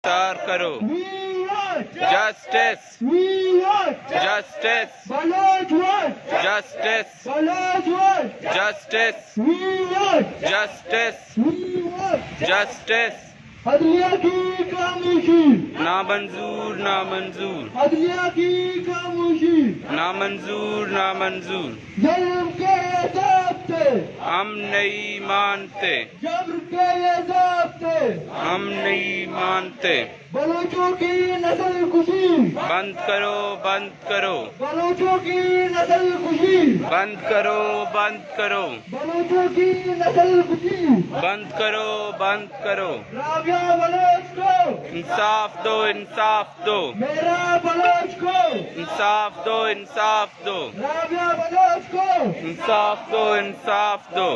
گرفتار کرو. We want justice We want justice Baloch want justice Baloch want justice We want justice We want justice. عدلیہ کی خاموشی نامنظور نامنظور عدلیہ کی خاموشی نامنظور نامنظور. ظلم کے ضابطے ہم نہیں مانتے جبر کے ضابطے ہم نہیں مانتے. بلوچوں کی نسل کشی بند کرو بند کرو بلوچوں کی نسل کشی بند کرو بند کرو بلوچوں کی نسل کشی بند کرو بند کرو. رابعہ بلوچ کو انصاف دو انصاف دو میرا بلوچ کو انصاف دو انصاف دو رابعہ بلوچ کو انصاف دو انصاف دو.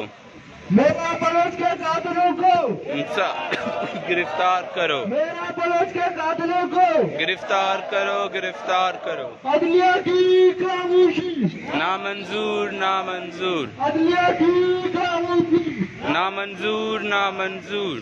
میرا بلوچ کے قاتلوں کو گرفتار کرو میرا بلوچ کے قاتلوں کو گرفتار کرو گرفتار کرو. عدلیہ کی خاموشی نامنظور نامنظور عدلیہ کی خاموشی نامنظور نامنظور.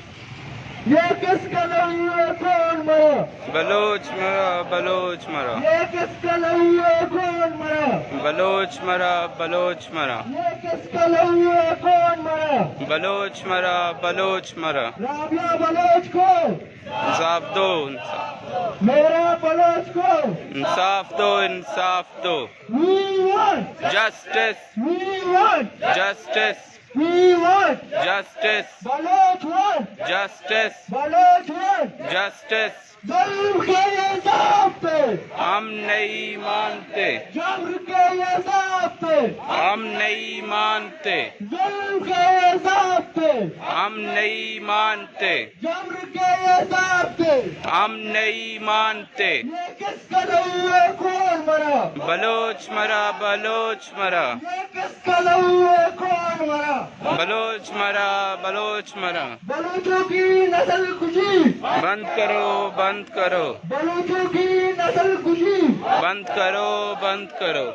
یہ کس کا نہیں ہے کون مرا بلوچ مرا بلوچ مرا یہ کس کا نہیں ہے کون مرا بلوچ مرا بلوچ مرا یہ کس کا نہیں ہے کون مرا بلوچ مرا بلوچ مرا. رابعہ بلوچ کو انصاف دو انصاف میرا بلوچ کو انصاف دو انصاف دو. We want justice We want justice We want justice Baloch want justice Baloch want justice. ظلم کے یہ ضابطے ہم نہیں مانتے جبر کے یہ ضابطے ہم نہیں مانتے ظلم کے یہ ضابطے ہم نہیں مانتے جبر کے یہ ضابطے ہم نہیں مانتے. یہ کس کا نہیں ہے کون مرا بلوچ مرا بلوچ مرا یہ کس کا نہیں ہے کون مرا بلوچ مرا بلوچ مرا. بلوچوں کی نسل کشی بند کرو بند کرو بلوچوں کی نسل کشی بند کرو بند کرو.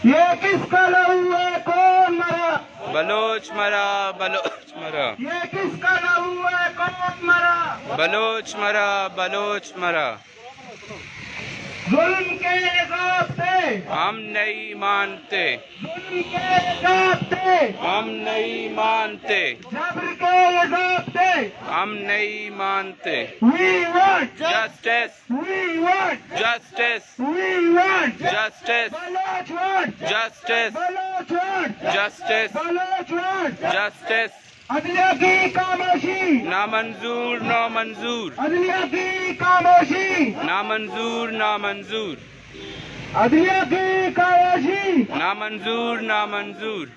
یہ کس کا نہیں ہے کون مرا بلوچ مرا بلوچ مرا یہ کس کا نہیں ہے کون مرا بلوچ مرا بلوچ مرا. ظلم کے ضابطے ہم نہیں مانتے ظلم کے ضابطے ہم نہیں مانتے جبر کے ضابطے ہم نہیں مانتے. We want justice We want justice We want justice Baloch want justice Baloch want justice Baloch want justice. عدلیہ کی خاموشی نامنظور نامنظور عدلیہ کی خاموشی نامنظور نامنظور عدلیہ کی خاموشی نامنظور نامنظور.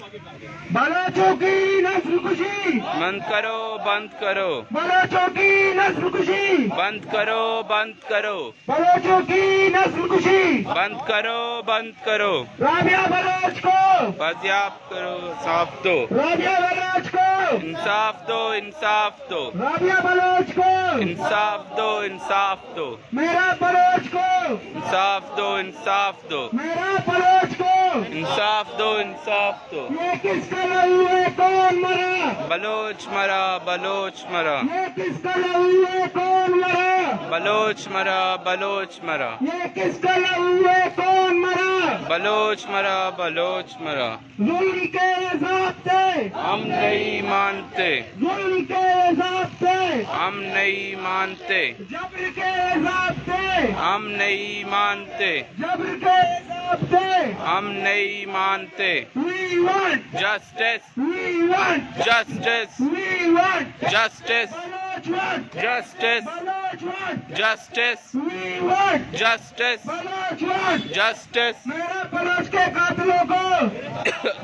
بلوچوں کی نسل کشی بند کرو بند کرو بلوچوں کی نسل کشی بند کرو بند کرو بلوچوں کی نسل کشی بند کرو بند کرو. رابعہ بلوچ کو بازیاب کرو انصاف دو رابعہ بلوچ کو انصاف دو انصاف دو رابعہ بلوچ کو انصاف دو انصاف دو میرا بلوچ کو انصاف دو انصاف دو میرا بلوچ کو انصاف دو انصاف دو. یہ کس کا لہو ہے کون مرا بلوچ مرا بلوچ مرا یہ کس کا لہو ہے کون مرا بلوچ مرا بلوچ مرا یہ کس کا لہو ہے کون مرا بلوچ مرا بلوچ مرا. ظلم کے ضابطے ہم نہیں مانتے ظلم کے ضابطے ہم نہیں مانتے جبر کے ضابطے ہم نہیں مانتے جبر کے ضابطے ہم نہیں مانتے. We want justice We want justice We want justice Baloch want justice Baloch want justice We want justice Baloch want justice. میرا بلوچ کے قاتلوں کو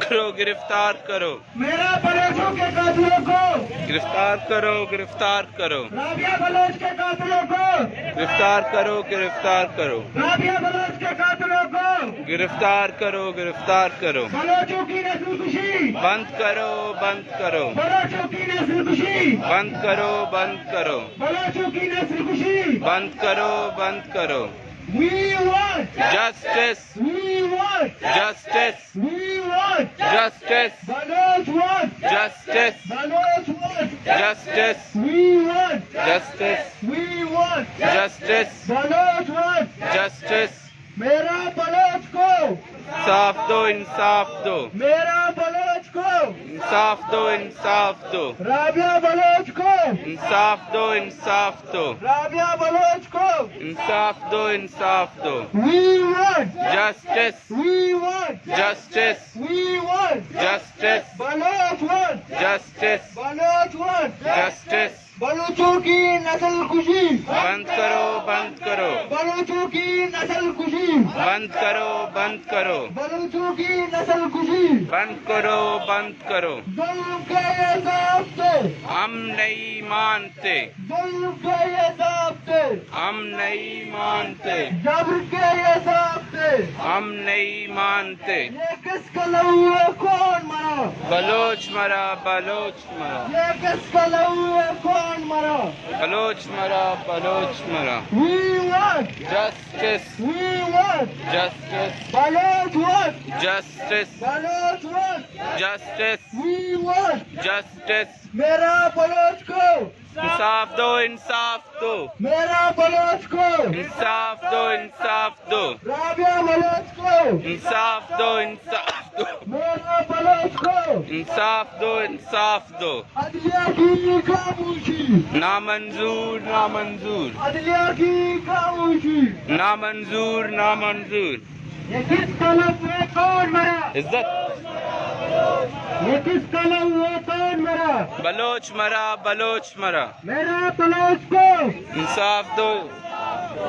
کرو گرفتار کرو میرا بلوچوں کے قاتلوں کو گرفتار کرو گرفتار کرو رابعہ بلوچ کے قاتلوں کو گرفتار کرو گرفتار کرو رابعہ بلوچ کے قاتلوں کو گرفتار کرو گرفتار کرو. بلوچوں کی نسل کشی بند کرو بند کرو بلوچوں کی نسل کشی بند کرو بند کرو بلوچوں کی نسل کشی بند کرو بند کرو. We want justice, We want justice, We want justice, Baloch want justice, Baloch want justice, We want justice, We want justice, Baloch want justice. میرا بلوچ کو انصاف دو، انصاف دو، میرا بلوچ کو انصاف دو، انصاف دو، رابعہ بلوچ کو انصاف دو، انصاف دو، رابعہ بلوچ کو انصاف دو، انصاف دو. We want Justice, We want justice, We want justice, Baloch want justice, Baloch want justice. بلوچوں کی نسل کشی بند کرو، بند کرو، بلوچوں کی نسل کشی بند کرو، بند کرو، بلوچوں کی نسل کشی بند کرو، بند کرو. ظلم کے یہ ضابطے ہم نہیں مانتے، ظلم کے یہ ضابطے ہم نہیں مانتے، جبر کے یہ ضابطے ہم نہیں مانتے. یہ کس کا لہو ہے کون مرا بلوچ مرا، بلوچ مرا، یہ کس کا لہو ہے کون مرا بلوچ مرا، بلوچ مرا. We want Justice, We want justice, Baloch want justice, Baloch want justice, We want justice. میرا بلوچ کو انصاف دو، انصاف دو، میرا بلوچ کو انصاف دو، انصاف دو، رابعہ بلوچ کو انصاف دو، انصاف دو، میرا بلوچ کو انصاف دو، انصاف دو. عدلیہ کی خاموشی نامنظور، نامنظور، عدلیہ کی خاموشی نامنظور، نامنظور. یہ کس قلم میں کون مرا عزت. یہ کس قلم میں کون مرا بلوچ مرا، بلوچ مرا. میرا بلوچ کو انصاف دو،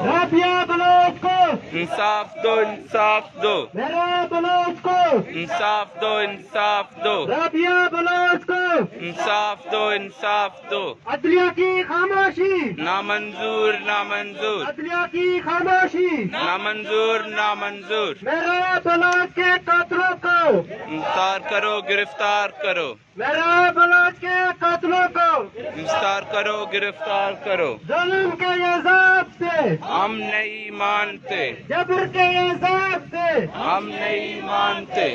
رابعہ بلوچ کو انصاف دو، انصاف دو، میرا بلوچ کو انصاف دو، انصاف دو، رابعہ بلوچ کو انصاف دو، انصاف دو. عدلیہ کی خاموشی نامنظور، نامنظور، عدلیہ کی خاموشی نامنظور، نامنظور. میرا بلوچ کے قاتلوں کو گرفتار کرو، گرفتار کرو، میرا بلوچ کے قاتلوں کو گرفتار کرو، گرفتار کرو. ظلم کے یہ ضابطے ہم نہیں مانتے، جبر کے یہ ضابطے ہم نہیں مانتے،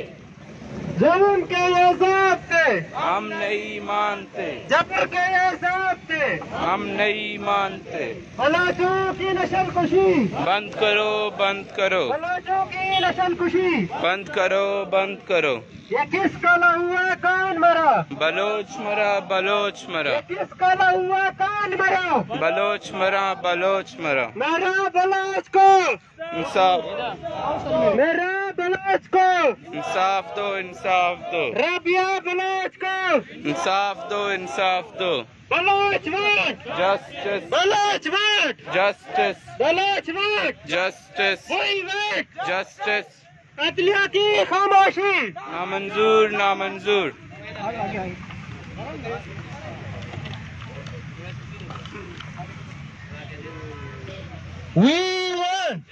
ظلم کے یہ ضابطے ہم نہیں مانتے، جبر کے یہ ضابطے ہم نہیں مانتے. بلوچوں کی نسل کشی بند کرو، بند کرو، بلوچوں کی نسل کشی بند کرو، بند کرو. یہ کس کا لہو ہے کون مرا بلوچ مرا، بلوچ مرا، یہ کس کا لہو ہے کون مرا بلوچ مرا، بلوچ مرا. میرا بلوچ کو انصاف، میرا بلوچ کو انصاف دو، انصاف دو، رابعہ بلوچ کو انصاف دو، انصاف دو. Baloch vote justice, Baloch vote justice, Baloch vote justice, وہی ووٹ جسٹس. عدلیہ کی خاموشی نامنظور، نامنظور. We want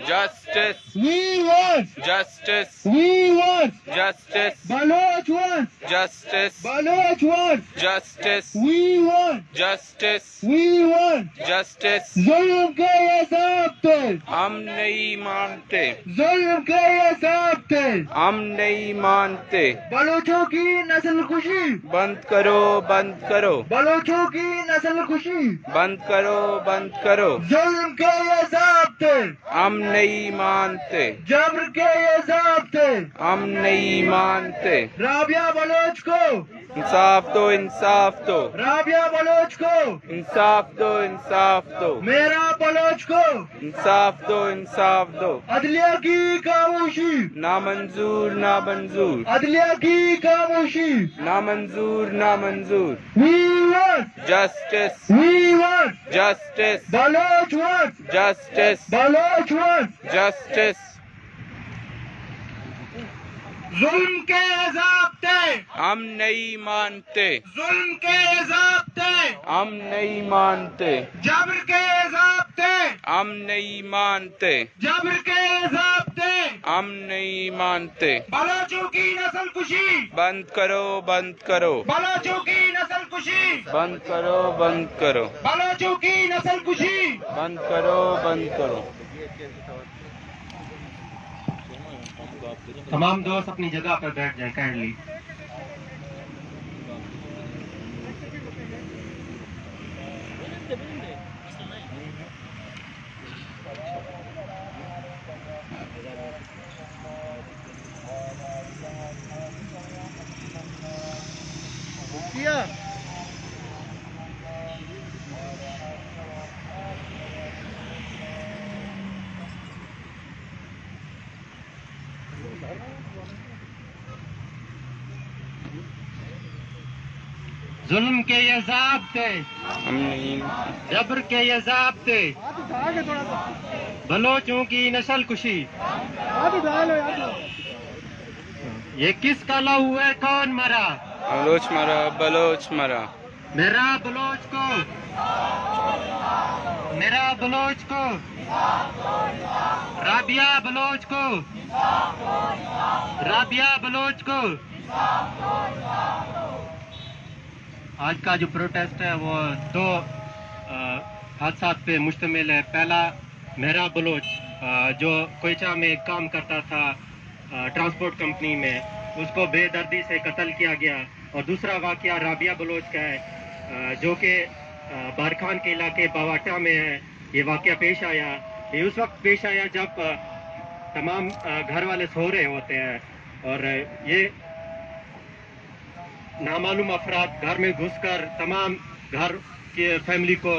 Justice, We want justice, We want justice, Baloch want justice, Baloch want justice, We want justice, We want justice. ظلم کے یہ ضابطے ہم نہیں مانتے، ظلم کے یہ ضابطے ہم نہیں مانتے. بلوچوں کی نسل کشی بند کرو، بند کرو، بلوچوں کی نسل کشی بند کرو، بند کرو. ظلم کے یہ ضابطے ہم نہیں مانتے، جبر کے یہ ضابطے ہم نہیں مانتے. رابعہ بلوچ کو انصاف دو، انصاف دو، رابعہ بلوچ کو انصاف دو، انصاف دو، میرا بلوچ کو انصاف دو، انصاف دو. عدلیہ کی خاموشی نامنظور، نامنظور، عدلیہ کی خاموشی نامنظور، نامنظور. We want Justice, We want justice, Baloch want justice, Baloch want justice. ظلم کے ضابطے ہم نہیں مانتے، ظلم کے ضابطے ہم نہیں مانتے، جبر کے ضابطے ہم نہیں مانتے، جبر کے ضابطے ہم نہیں مانتے. بلوچوں کی نسل کشی بند کرو، بند کرو، بلوچوں کی نسل کشی بند کرو، بند کرو، بلوچوں کی نسل کشی بند کرو، بند کرو. تمام دوست اپنی جگہ پر بیٹھ جائیں کائنڈلی. ظلم کے یہ ضابطے، ہم نہیں جبر کے یہ ضابطے، بلوچوں کی نسل کشی، یہ کس کا لہو ہے کون مرا؟ بلوچ مرا، بلوچ مرا. میرا بلوچ کو، میرا بلوچ کو، رابعہ بلوچ کو، رابعہ بلوچ کو. آج کا جو پروٹیسٹ ہے وہ دو حادثات پہ مشتمل ہے. پہلا میرا بلوچ جو کوئچہ میں کام کرتا تھا ٹرانسپورٹ کمپنی میں، اس کو بے دردی سے قتل کیا گیا. اور دوسرا واقعہ رابعہ بلوچ کا ہے جو کہ بارکھان کے علاقے باواٹا میں ہے. یہ واقعہ پیش آیا، یہ اس وقت پیش آیا جب تمام گھر والے سو رہے ہوتے ہیں اور یہ نامعلوم افراد گھر میں گھس کر تمام گھر کے فیملی کو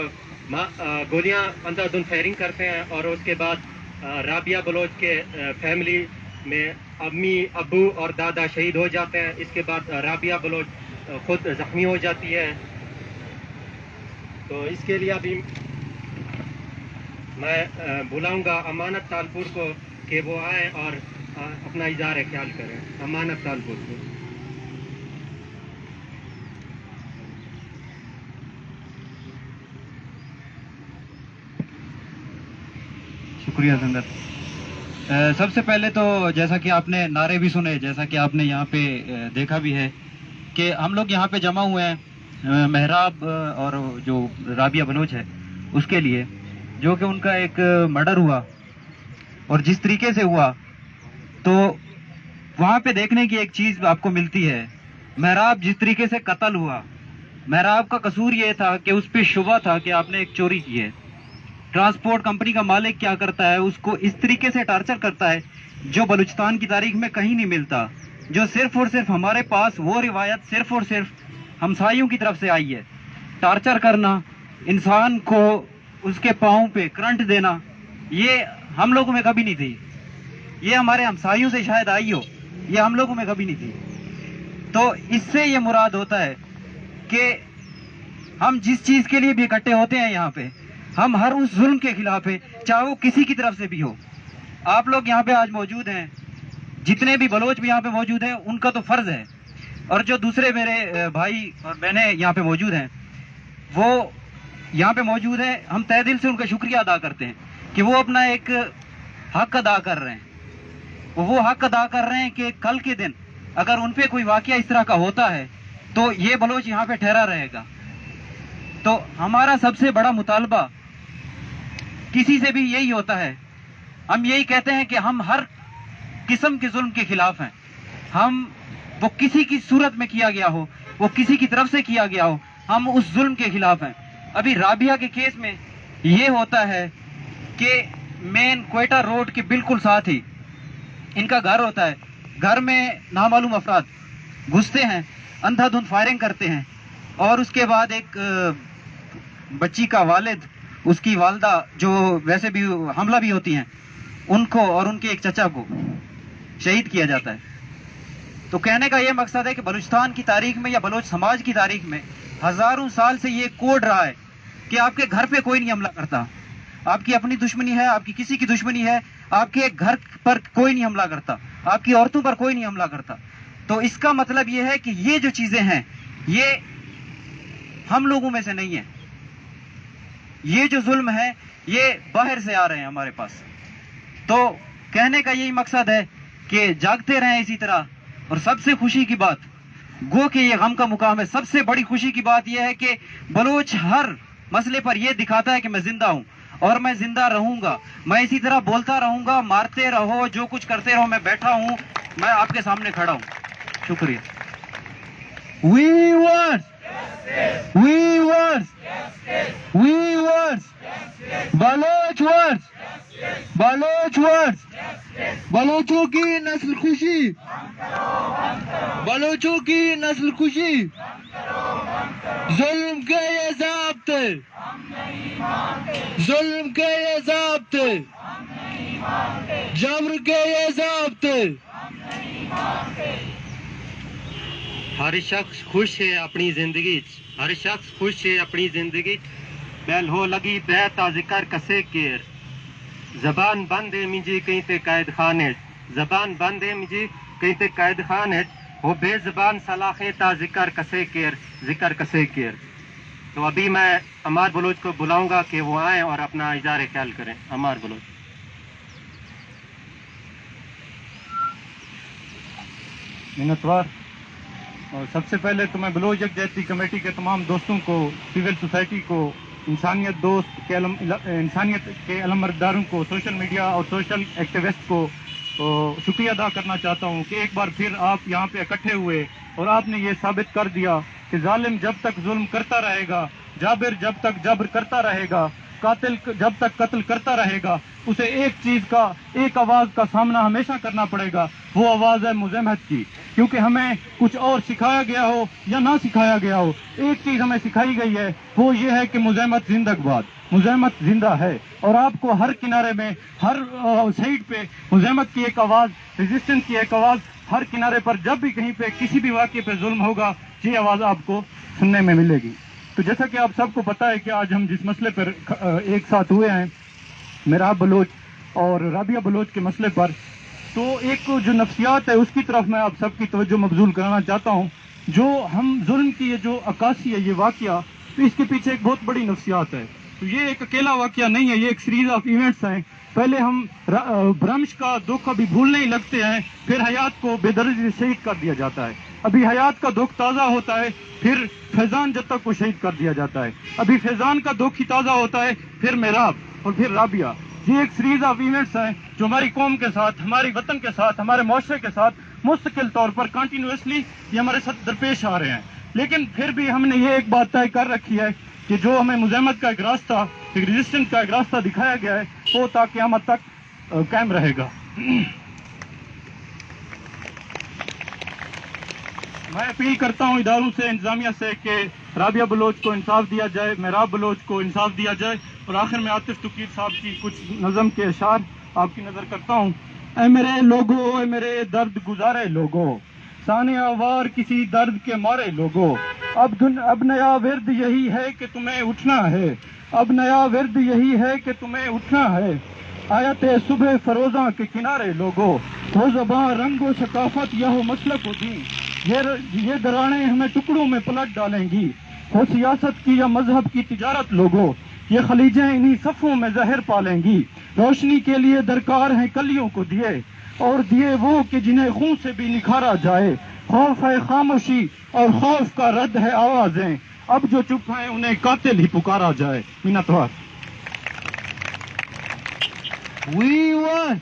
گولیاں اندھا دھند فائرنگ کرتے ہیں. اور اس کے بعد رابعہ بلوچ کے فیملی میں امی، ابو اور دادا شہید ہو جاتے ہیں. اس کے بعد رابعہ بلوچ خود زخمی ہو جاتی ہے. تو اس کے لیے ابھی میں بلاؤں گا امانت تالپور کو کہ وہ آئیں اور اپنا اظہار خیال کریں. امانت تالپور کو. شکریہ زندر. سب سے پہلے تو جیسا کہ آپ نے نعرے بھی سنے، جیسا کہ آپ نے یہاں پہ دیکھا بھی ہے کہ ہم لوگ یہاں پہ جمع ہوئے ہیں محراب اور جو رابعہ بلوچ ہے اس کے لیے، جو کہ ان کا ایک مرڈر ہوا اور جس طریقے سے ہوا تو وہاں پہ دیکھنے کی ایک چیز آپ کو ملتی ہے. محراب جس طریقے سے قتل ہوا، محراب کا قصور یہ تھا کہ اس پہ شبہ تھا کہ آپ نے ایک چوری کی ہے. ٹرانسپورٹ کمپنی کا مالک کیا کرتا ہے، اس کو اس طریقے سے ٹارچر کرتا ہے جو بلوچستان کی تاریخ میں کہیں نہیں ملتا، جو صرف اور صرف ہمارے پاس وہ روایت صرف اور صرف ہمسائیوں کی طرف سے آئی ہے. ٹارچر کرنا، انسان کو اس کے پاؤں پہ کرنٹ دینا، یہ ہم لوگوں میں کبھی نہیں تھی. یہ ہمارے ہمسائیوں سے شاید آئی ہو، یہ ہم لوگوں میں کبھی نہیں تھی. تو اس سے یہ مراد ہوتا ہے کہ ہم جس چیز کے لیے بھی اکٹھے ہوتے ہیں یہاں پہ، ہم ہر اس ظلم کے خلاف ہیں، چاہے وہ کسی کی طرف سے بھی ہو. آپ لوگ یہاں پہ آج موجود ہیں، جتنے بھی بلوچ بھی یہاں پہ موجود ہیں، ان کا تو فرض ہے، اور جو دوسرے میرے بھائی اور بہنیں یہاں پہ موجود ہیں وہ یہاں پہ موجود ہیں، ہم تہ دل سے ان کا شکریہ ادا کرتے ہیں کہ وہ اپنا ایک حق ادا کر رہے ہیں. وہ حق ادا کر رہے ہیں کہ کل کے دن اگر ان پہ کوئی واقعہ اس طرح کا ہوتا ہے تو یہ بلوچ یہاں پہ ٹھہرا رہے گا. تو ہمارا سب سے بڑا مطالبہ کسی سے بھی یہی ہوتا ہے، ہم یہی کہتے ہیں کہ ہم ہر قسم کے ظلم کے خلاف ہیں. ہم وہ کسی کی صورت میں کیا گیا ہو، وہ کسی کی طرف سے کیا گیا ہو، ہم اس ظلم کے خلاف ہیں. ابھی رابعہ کے کیس میں یہ ہوتا ہے کہ مین کوئٹہ روڈ کے بالکل ساتھ ہی ان کا گھر ہوتا ہے. گھر میں نامعلوم افراد گھستے ہیں، اندھا دھند فائرنگ کرتے ہیں، اور اس کے بعد ایک بچی کا والد، اس کی والدہ جو ویسے بھی حاملہ بھی ہوتی ہیں، ان کو اور ان کے ایک چچا کو شہید کیا جاتا ہے. تو کہنے کا یہ مقصد ہے کہ بلوچستان کی تاریخ میں یا بلوچ سماج کی تاریخ میں ہزاروں سال سے یہ کوڈ رہا ہے کہ آپ کے گھر پہ کوئی نہیں حملہ کرتا. آپ کی اپنی دشمنی ہے، آپ کی کسی کی دشمنی ہے، آپ کے گھر پر کوئی نہیں حملہ کرتا، آپ کی عورتوں پر کوئی نہیں حملہ کرتا. تو اس کا مطلب یہ ہے کہ یہ جو چیزیں ہیں یہ ہم لوگوں میں سے نہیں ہیں. یہ جو ظلم ہے یہ باہر سے آ رہے ہیں ہمارے پاس. تو کہنے کا یہی مقصد ہے کہ جاگتے رہیں اسی طرح. اور سب سے خوشی کی بات، گو کہ یہ غم کا مقام ہے، سب سے بڑی خوشی کی بات یہ ہے کہ بلوچ ہر مسئلے پر یہ دکھاتا ہے کہ میں زندہ ہوں. اور میں زندہ رہوں گا. میں اسی طرح بولتا رہوں گا, مارتے رہو, جو کچھ کرتے رہو, میں بیٹھا ہوں, میں آپ کے سامنے کھڑا ہوں. شکریہ. بلوچوں کی نسل خوشی, بلوچوں کی نسل خوشی, ظلم کے یہ ضابطے, ظلم کے یہ ضابطے, جبر کے یہ ضابطے. ہر شخص خوش ہے اپنی زندگی, ہر شخص خوش ہے اپنی زندگی. بیل ہو لگی بیتا ذکر کسے کیر, زبان بند ہے مجھے کہیں تے قید خانے, زبان بند ہے مجھے کہیں تے قید خانے, ہو بے زبان صلاحیں تا ذکر کسے کیر, ذکر کسے کیر. تو ابھی میں عمار بلوچ کو بلاؤں گا کہ وہ آئیں اور اپنا اظہار خیال کریں. عمار بلوچ. منتوار. اور سب سے پہلے تو میں بلوچ یکجہتی کمیٹی کے تمام دوستوں کو, سول سوسائٹی کو, انسانیت دوست کے انسانیت کے علمبرداروں کو, سوشل میڈیا اور سوشل ایکٹیوسٹ کو شکریہ ادا کرنا چاہتا ہوں کہ ایک بار پھر آپ یہاں پہ اکٹھے ہوئے اور آپ نے یہ ثابت کر دیا کہ ظالم جب تک ظلم کرتا رہے گا, جابر جب تک جبر کرتا رہے گا, قاتل جب تک قتل کرتا رہے گا, اسے ایک چیز کا, ایک آواز کا سامنا ہمیشہ کرنا پڑے گا, وہ آواز ہے مزاحمت کی. کیونکہ ہمیں کچھ اور سکھایا گیا ہو یا نہ سکھایا گیا ہو, ایک چیز ہمیں سکھائی گئی ہے, وہ یہ ہے کہ مزاحمت زندہ باد, مزاحمت زندہ ہے. اور آپ کو ہر کنارے میں, ہر سائڈ پہ مزاحمت کی ایک آواز, ریزسٹنس کی ایک آواز, ہر کنارے پر جب بھی کہیں پہ کسی بھی واقعے پہ ظلم ہوگا, یہ آواز آپ کو سننے میں ملے گی. تو جیسا کہ آپ سب کو پتہ ہے کہ آج ہم جس مسئلے پر ایک ساتھ ہوئے ہیں, میراب بلوچ اور رابعہ بلوچ کے مسئلے پر, تو ایک جو نفسیات ہے اس کی طرف میں آپ سب کی توجہ مبذول کرانا چاہتا ہوں. جو ہم ظلم کی یہ جو عکاسی ہے, یہ واقعہ, تو اس کے پیچھے ایک بہت بڑی نفسیات ہے. تو یہ ایک اکیلا واقعہ نہیں ہے, یہ ایک سیریز آف ایونٹس ہیں. پہلے ہم برمش کا دکھ کبھی بھولنے ہی لگتے ہیں, پھر حیات کو بے دردی سے شہید کر دیا جاتا ہے. ابھی حیات کا دکھ تازہ ہوتا ہے, پھر فیضان جب تک کو شہید کر دیا جاتا ہے. ابھی فیضان کا دکھ ہی تازہ ہوتا ہے, پھر میراب اور پھر رابعہ. یہ ایک سیریز آف ایونٹس ہیں جو ہماری قوم کے ساتھ, ہماری وطن کے ساتھ, ہمارے معاشرے کے ساتھ مستقل طور پر کنٹینیوسلی یہ ہمارے ساتھ درپیش آ رہے ہیں. لیکن پھر بھی ہم نے یہ ایک بات طے کر رکھی ہے کہ جو ہمیں مزاحمت کا ایک راستہ, ایک ریزسٹنس کا ایک راستہ دکھایا گیا ہے, وہ تا قیامت تک قائم رہے گا. میں اپیل کرتا ہوں اداروں سے, انتظامیہ سے, کہ رابعہ بلوچ کو انصاف دیا جائے, میراب بلوچ کو انصاف دیا جائے. اور آخر میں عاطف توقیر صاحب کی کچھ نظم کے اشعار آپ کی نظر کرتا ہوں. اے میرے لوگو, اے میرے درد گزارے لوگو, ثانیہ وار کسی درد کے مارے لوگو, اب نیا ورد یہی ہے کہ تمہیں اٹھنا ہے, اب نیا ورد یہی ہے کہ تمہیں اٹھنا ہے. آیت صبح فروزاں کے کنارے لوگو, ہو زباں رنگ و ثقافت یا ہو مسلک و دین, یہ دراڑیں ہمیں ٹکڑوں میں پلٹ ڈالیں گی. ہو سیاست کی یا مذہب کی تجارت لوگو, یہ خلیجیں انہی صفوں میں زہر پالیں گی. روشنی کے لیے درکار ہیں کلیوں کو دیے, اور دیے وہ کہ جنہیں خون سے بھی نکھارا جائے. خوف ہے خاموشی اور خوف کا رد ہے آوازیں, اب جو چپ ہیں انہیں قاتل ہی پکارا جائے. منتوار. We want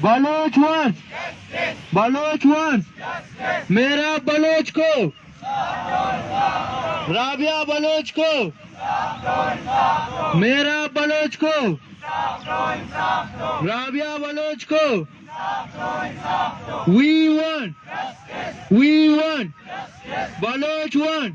Baloch words, Baloch words, میرا بلوچ کو, رابعہ بلوچ کو, میرا بلوچ کو, رابعہ بلوچ کو. We want Baloch want.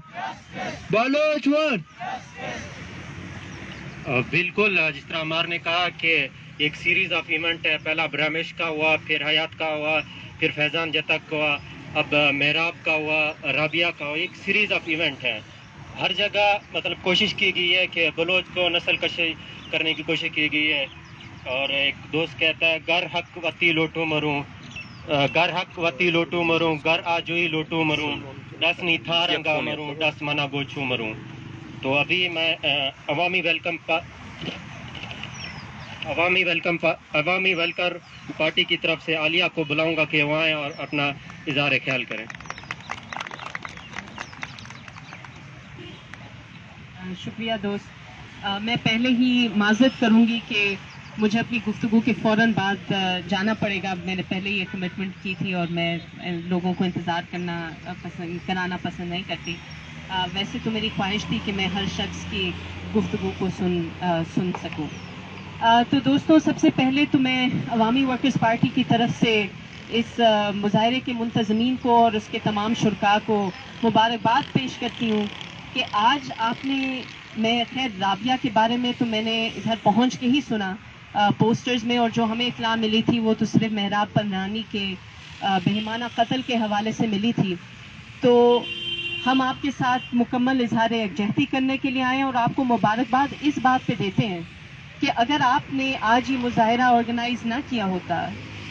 بالکل, جس طرح عمار نے کہا کہ ایک سیریز آف ایونٹ ہے. پہلا برامش کا ہوا, پھر حیات کا ہوا, پھر فیضان جتک کا ہوا, اب میراب کا ہوا, رابعہ کا ہوا. ایک سیریز آف ایونٹ ہے. ہر جگہ مطلب کوشش کی گئی ہے کہ بلوچ کو نسل کشی کرنے کی کوشش کی گئی ہے. اور ایک دوست کہتا ہے گر حق وتی لوٹو مروں, گر حق وتی لوٹو مروں, گر آجوئی لوٹو مروں, ڈس نی تھا رنگا مروں, ڈس منا گوچو مروں. تو ابھی میں عوامی ویلکم پارٹی کی طرف سے عالیہ کو بلاؤں گا کہ وہ آئیں اور اپنا اظہار خیال کریں. شکریہ دوست. میں پہلے ہی معذرت کروں گی کہ مجھے اپنی گفتگو کے فوراً بعد جانا پڑے گا. میں نے پہلے یہ کمٹمنٹ کی تھی اور میں لوگوں کو انتظار کرانا پسند نہیں کرتی. ویسے تو میری خواہش تھی کہ میں ہر شخص کی گفتگو کو سن سکوں. تو دوستوں، سب سے پہلے تو میں عوامی ورکرز پارٹی کی طرف سے اس مظاہرے کے منتظمین کو اور اس کے تمام شرکاء کو مبارکباد پیش کرتی ہوں کہ آج آپ نے، میں خیر رابعہ کے بارے میں تو میں نے ادھر پہنچ کے ہی سنا پوسٹرز میں، اور جو ہمیں اطلاع ملی تھی وہ تو صرف مہراب پنرانی کے بہیمانہ قتل کے حوالے سے ملی تھی. تو ہم آپ کے ساتھ مکمل اظہار یکجہتی کرنے کے لیے آئے ہیں اور آپ کو مبارکباد اس بات پہ دیتے ہیں کہ اگر آپ نے آج یہ مظاہرہ آرگنائز نہ کیا ہوتا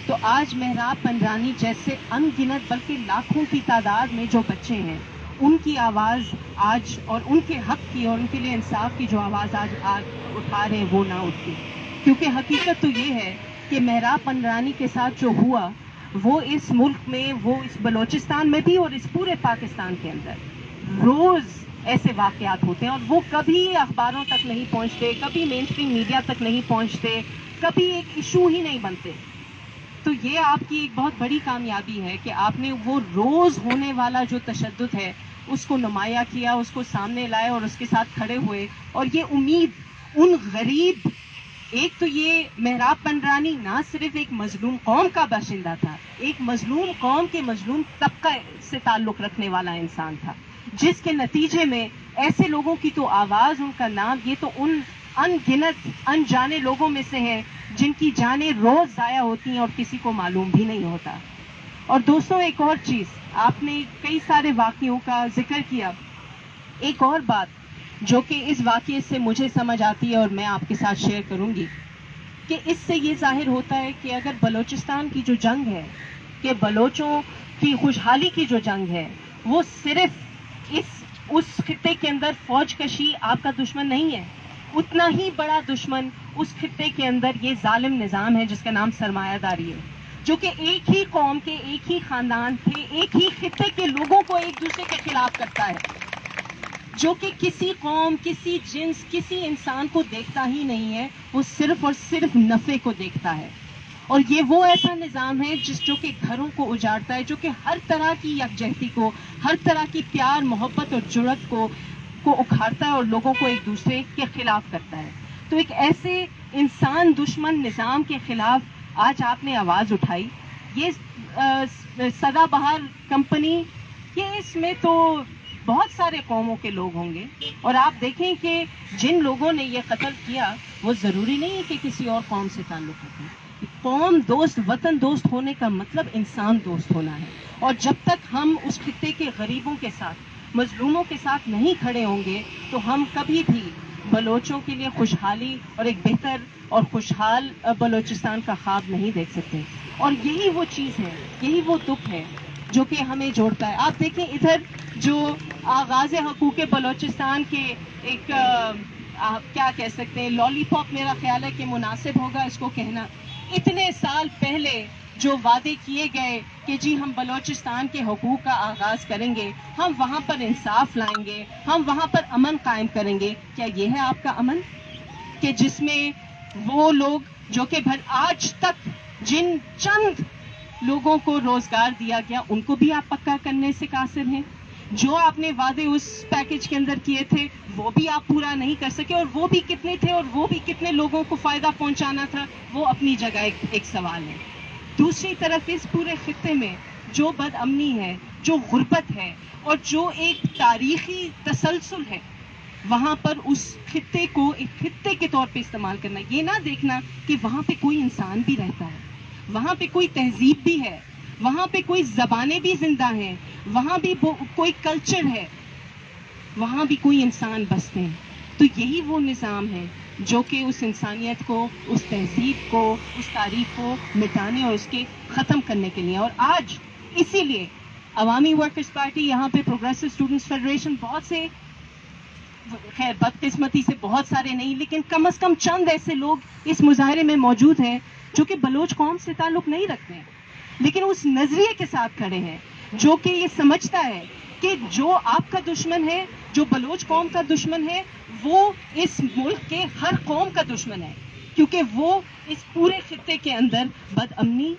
تو آج مہراب پنرانی جیسے ان گنت بلکہ لاکھوں کی تعداد میں جو بچے ہیں ان کی آواز آج، اور ان کے حق کی اور ان کے لیے انصاف کی جو آواز آج اٹھا رہے ہیں وہ نہ اٹھتی. کیونکہ حقیقت تو یہ ہے کہ مہراب پنرانی کے ساتھ جو ہوا وہ اس ملک میں، وہ اس بلوچستان میں بھی اور اس پورے پاکستان کے اندر روز ایسے واقعات ہوتے ہیں اور وہ کبھی اخباروں تک نہیں پہنچتے، کبھی مین اسٹریم میڈیا تک نہیں پہنچتے، کبھی ایک ایشو ہی نہیں بنتے. تو یہ آپ کی ایک بہت بڑی کامیابی ہے کہ آپ نے وہ روز ہونے والا جو تشدد ہے اس کو نمایاں کیا، اس کو سامنے لائے اور اس کے ساتھ کھڑے ہوئے. اور یہ امید ان غریب، ایک تو یہ مہراب پنرانی نہ صرف ایک مظلوم قوم کا باشندہ تھا، ایک مظلوم قوم کے مظلوم طبقہ سے تعلق رکھنے والا انسان تھا، جس کے نتیجے میں ایسے لوگوں کی تو آواز، ان کا نام، یہ تو ان ان گنت انجانے لوگوں میں سے ہے جن کی جانیں روز ضائع ہوتی ہیں اور کسی کو معلوم بھی نہیں ہوتا. اور دوستوں، ایک اور چیز، آپ نے کئی سارے واقعوں کا ذکر کیا. ایک اور بات جو کہ اس واقعے سے مجھے سمجھ آتی ہے اور میں آپ کے ساتھ شیئر کروں گی کہ اس سے یہ ظاہر ہوتا ہے کہ اگر بلوچستان کی جو جنگ ہے، کہ بلوچوں کی خوشحالی کی جو جنگ ہے، وہ صرف اس خطے کے اندر فوج کشی آپ کا دشمن نہیں ہے، اتنا ہی بڑا دشمن اس خطے کے اندر یہ ظالم نظام ہے جس کا نام سرمایہ داری ہے، جو کہ ایک ہی قوم کے، ایک ہی خاندان کے، ایک ہی خطے کے لوگوں کو ایک دوسرے کے خلاف کرتا ہے، جو کہ کسی قوم، کسی جنس، کسی انسان کو دیکھتا ہی نہیں ہے، وہ صرف اور صرف نفع کو دیکھتا ہے. اور یہ وہ ایسا نظام ہے جو کہ گھروں کو اجاڑتا ہے، جو کہ ہر طرح کی یکجہتی کو، ہر طرح کی پیار، محبت اور جرأت کو اکھاڑتا ہے اور لوگوں کو ایک دوسرے کے خلاف کرتا ہے. تو ایک ایسے انسان دشمن نظام کے خلاف آج آپ نے آواز اٹھائی. یہ سدا بہار کمپنی، یہ اس میں تو بہت سارے قوموں کے لوگ ہوں گے، اور آپ دیکھیں کہ جن لوگوں نے یہ قتل کیا وہ ضروری نہیں ہے کہ کسی اور قوم سے تعلق رکھیں. قوم دوست، وطن دوست ہونے کا مطلب انسان دوست ہونا ہے. اور جب تک ہم اس خطے کے غریبوں کے ساتھ، مظلوموں کے ساتھ نہیں کھڑے ہوں گے تو ہم کبھی بھی بلوچوں کے لیے خوشحالی اور ایک بہتر اور خوشحال بلوچستان کا خواب نہیں دیکھ سکتے. اور یہی وہ چیز ہے، یہی وہ دکھ ہے جو کہ ہمیں جوڑتا ہے. آپ دیکھیں ادھر جو آغاز حقوق بلوچستان کے ایک کیا کہہ سکتے ہیں، لالی پاپ میرا خیال ہے کہ مناسب ہوگا اس کو کہنا. اتنے سال پہلے جو وعدے کیے گئے کہ جی ہم بلوچستان کے حقوق کا آغاز کریں گے، ہم وہاں پر انصاف لائیں گے، ہم وہاں پر امن قائم کریں گے، کیا یہ ہے آپ کا امن؟ کہ جس میں وہ لوگ جو کہ آج تک جن چند لوگوں کو روزگار دیا گیا ان کو بھی آپ پکا کرنے سے قاصر ہیں، جو آپ نے وعدے اس پیکج کے اندر کیے تھے وہ بھی آپ پورا نہیں کر سکے، اور وہ بھی کتنے تھے اور وہ بھی کتنے لوگوں کو فائدہ پہنچانا تھا، وہ اپنی جگہ ایک سوال ہے. دوسری طرف اس پورے خطے میں جو بد امنی ہے، جو غربت ہے اور جو ایک تاریخی تسلسل ہے، وہاں پر اس خطے کو ایک خطے کے طور پہ استعمال کرنا، یہ نہ دیکھنا کہ وہاں پہ کوئی انسان بھی رہتا ہے، وہاں پہ کوئی تہذیب بھی ہے، وہاں پہ کوئی زبانیں بھی زندہ ہیں، وہاں بھی کوئی کلچر ہے، وہاں بھی کوئی انسان بستے ہیں. تو یہی وہ نظام ہے جو کہ اس انسانیت کو، اس تہذیب کو، اس تاریخ کو مٹانے اور اس کے ختم کرنے کے لیے. اور آج اسی لیے عوامی ورکرز پارٹی، یہاں پہ پروگریسو اسٹوڈنٹس فیڈریشن، بہت سے، خیر بدقسمتی سے بہت سارے نہیں لیکن کم از کم چند ایسے لوگ اس مظاہرے میں موجود ہیں جو کہ بلوچ قوم سے تعلق نہیں رکھتے ہیں لیکن اس نظریے کے ساتھ کھڑے ہیں جو کہ یہ سمجھتا ہے کہ جو آپ کا دشمن ہے, جو بلوچ قوم کا دشمن ہے, وہ اس ملک کے ہر قوم کا دشمن ہے, کیونکہ وہ اس پورے خطے کے اندر بد امنی,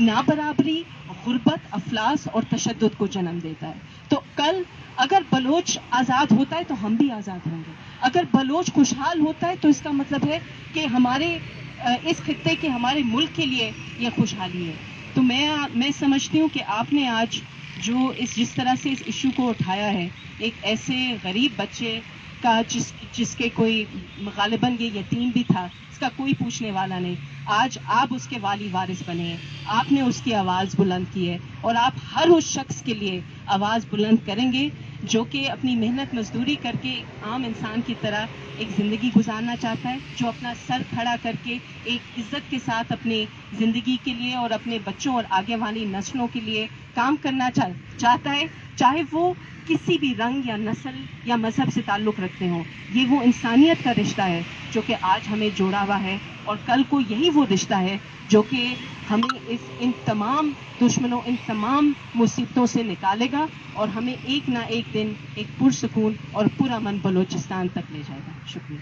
نابرابری, غربت, افلاس اور تشدد کو جنم دیتا ہے. تو کل اگر بلوچ آزاد ہوتا ہے تو ہم بھی آزاد ہوں گے. اگر بلوچ خوشحال ہوتا ہے تو اس کا مطلب ہے کہ ہمارے اس خطے کے, ہمارے ملک کے لیے یہ خوشحالی ہے. تو میں سمجھتی ہوں کہ آپ نے آج جو جس طرح سے اس ایشو کو اٹھایا ہے, ایک ایسے غریب بچے کا جس کے کوئی غالباً یہ یتیم بھی تھا, اس کا کوئی پوچھنے والا نہیں, آج آپ اس کے والی وارث بنے ہیں, آپ نے اس کی آواز بلند کی ہے, اور آپ ہر اس شخص کے لیے آواز بلند کریں گے جو کہ اپنی محنت مزدوری کر کے عام انسان کی طرح ایک زندگی گزارنا چاہتا ہے, جو اپنا سر کھڑا کر کے ایک عزت کے ساتھ اپنی زندگی کے لیے اور اپنے بچوں اور آگے والی نسلوں کے لیے کام کرنا چاہتا ہے, چاہے وہ کسی بھی رنگ یا نسل یا مذہب سے تعلق رکھتے ہوں. یہ وہ انسانیت کا رشتہ ہے جو کہ آج ہمیں جوڑا ہوا ہے, اور کل کو یہی وہ رشتہ ہے جو کہ ہمیں ان تمام دشمنوں, ان تمام مصیبتوں سے نکالے گا, اور ہمیں ایک نہ ایک دن ایک پرسکون اور پرامن بلوچستان تک لے جائے گا. شکریہ.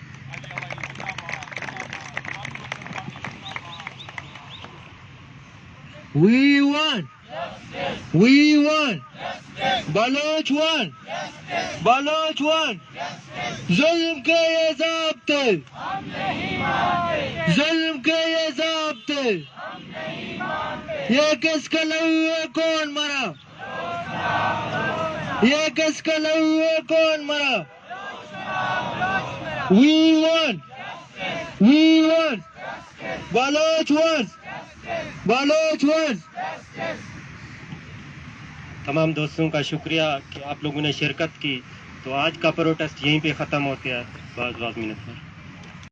We want. We want. Baloch one. Baloch one. ظلم کے یہ ضابطے. ظلم کے یہ ضابطے. یہ کس کا لہو ہے, کون مرا؟ یہ کس کا لہو ہے, کون مرا؟ We want. We want. Baloch one. Baloch one. تمام دوستوں کا شکریہ کہ آپ لوگوں نے شرکت کی. تو آج کا پروٹیسٹ یہیں پہ ختم ہوتا ہے. بہت بہت منت.